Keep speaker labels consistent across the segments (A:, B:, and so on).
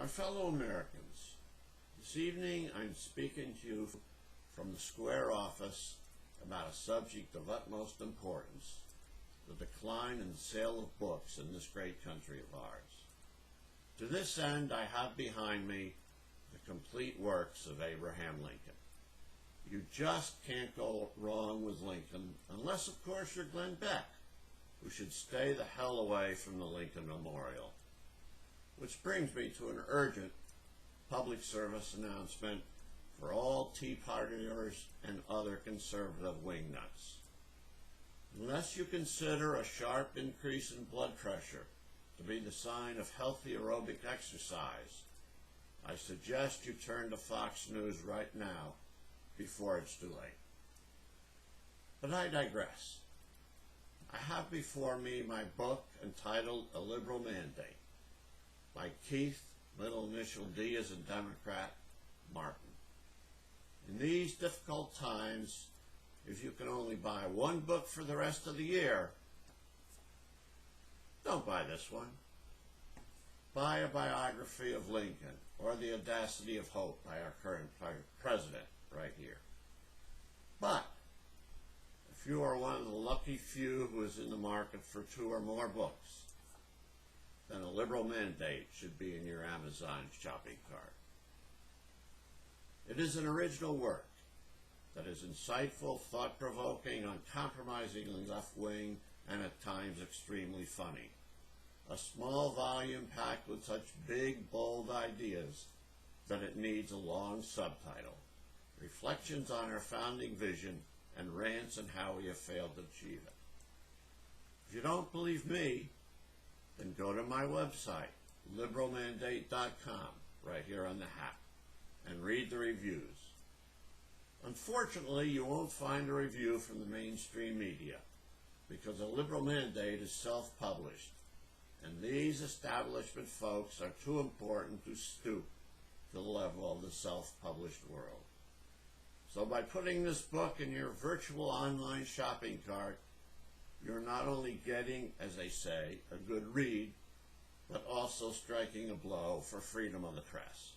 A: My fellow Americans, this evening I'm speaking to you from the Square office about a subject of utmost importance, the decline in the sale of books in this great country of ours. To this end, I have behind me the complete works of Abraham Lincoln. You just can't go wrong with Lincoln, unless, of course, you're Glenn Beck, who should stay the hell away from the Lincoln Memorial. Which brings me to an urgent public service announcement for all Tea Partiers and other conservative wingnuts. Unless you consider a sharp increase in blood pressure to be the sign of healthy aerobic exercise, I suggest you turn to Fox News right now before it's too late. But I digress. I have before me my book entitled A Liberal Mandate by Keith, middle initial D as in Democrat, Martin. In these difficult times, if you can only buy one book for the rest of the year, don't buy this one. Buy a biography of Lincoln or The Audacity of Hope by our current president right here. But if you are one of the lucky few who is in the market for 2 or more books, then A Liberal Mandate should be in your Amazon shopping cart. It is an original work that is insightful, thought-provoking, uncompromisingly left-wing, and at times extremely funny. A small volume packed with such big, bold ideas that it needs a long subtitle. Reflections on our founding vision and rants on how we have failed to achieve it. If you don't believe me, then go to my website, liberalmandate.com, right here on the hat, and read the reviews. Unfortunately, you won't find a review from the mainstream media, because A Liberal Mandate is self-published, and these establishment folks are too important to stoop to the level of the self-published world. So by putting this book in your virtual online shopping cart, you're not only getting, as they say, a good read, but also striking a blow for freedom of the press.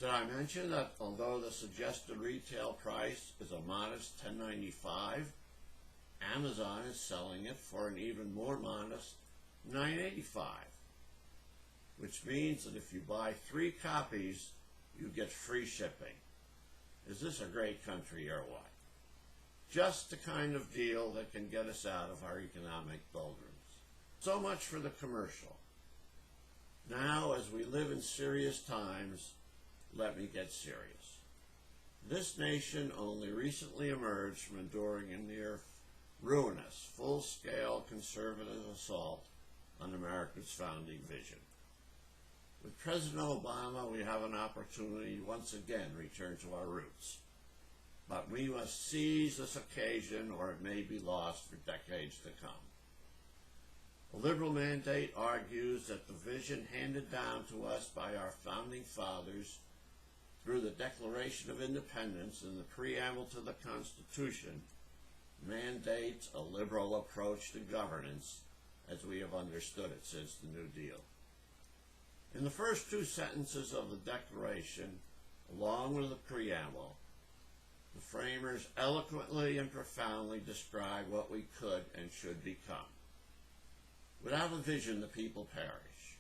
A: Did I mention that although the suggested retail price is a modest $10.95, Amazon is selling it for an even more modest $9.85, which means that if you buy 3 copies, you get free shipping. Is this a great country or what? Just the kind of deal that can get us out of our economic doldrums. So much for the commercial. Now, as we live in serious times, let me get serious. This nation only recently emerged from enduring a near ruinous, full-scale conservative assault on America's founding vision. With President Obama, we have an opportunity to once again return to our roots. But we must seize this occasion or it may be lost for decades to come. A Liberal Mandate argues that the vision handed down to us by our founding fathers through the Declaration of Independence and the preamble to the Constitution mandates a liberal approach to governance as we have understood it since the New Deal. In the first 2 sentences of the Declaration, along with the preamble, the framers eloquently and profoundly describe what we could and should become. Without a vision, the people perish.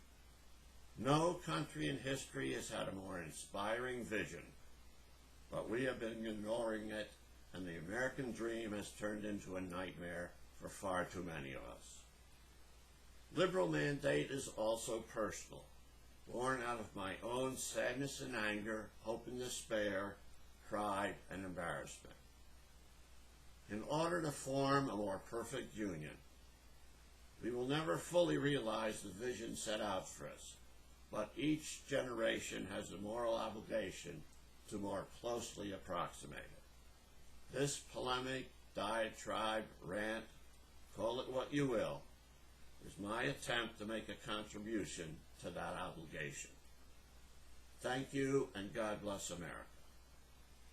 A: No country in history has had a more inspiring vision, but we have been ignoring it, and the American dream has turned into a nightmare for far too many of us. Liberal Mandate is also personal, born out of my own sadness and anger, hope and despair, pride and embarrassment. In order to form a more perfect union, we will never fully realize the vision set out for us, but each generation has a moral obligation to more closely approximate it. This polemic, diatribe, rant, call it what you will, is my attempt to make a contribution to that obligation. Thank you, and God bless America.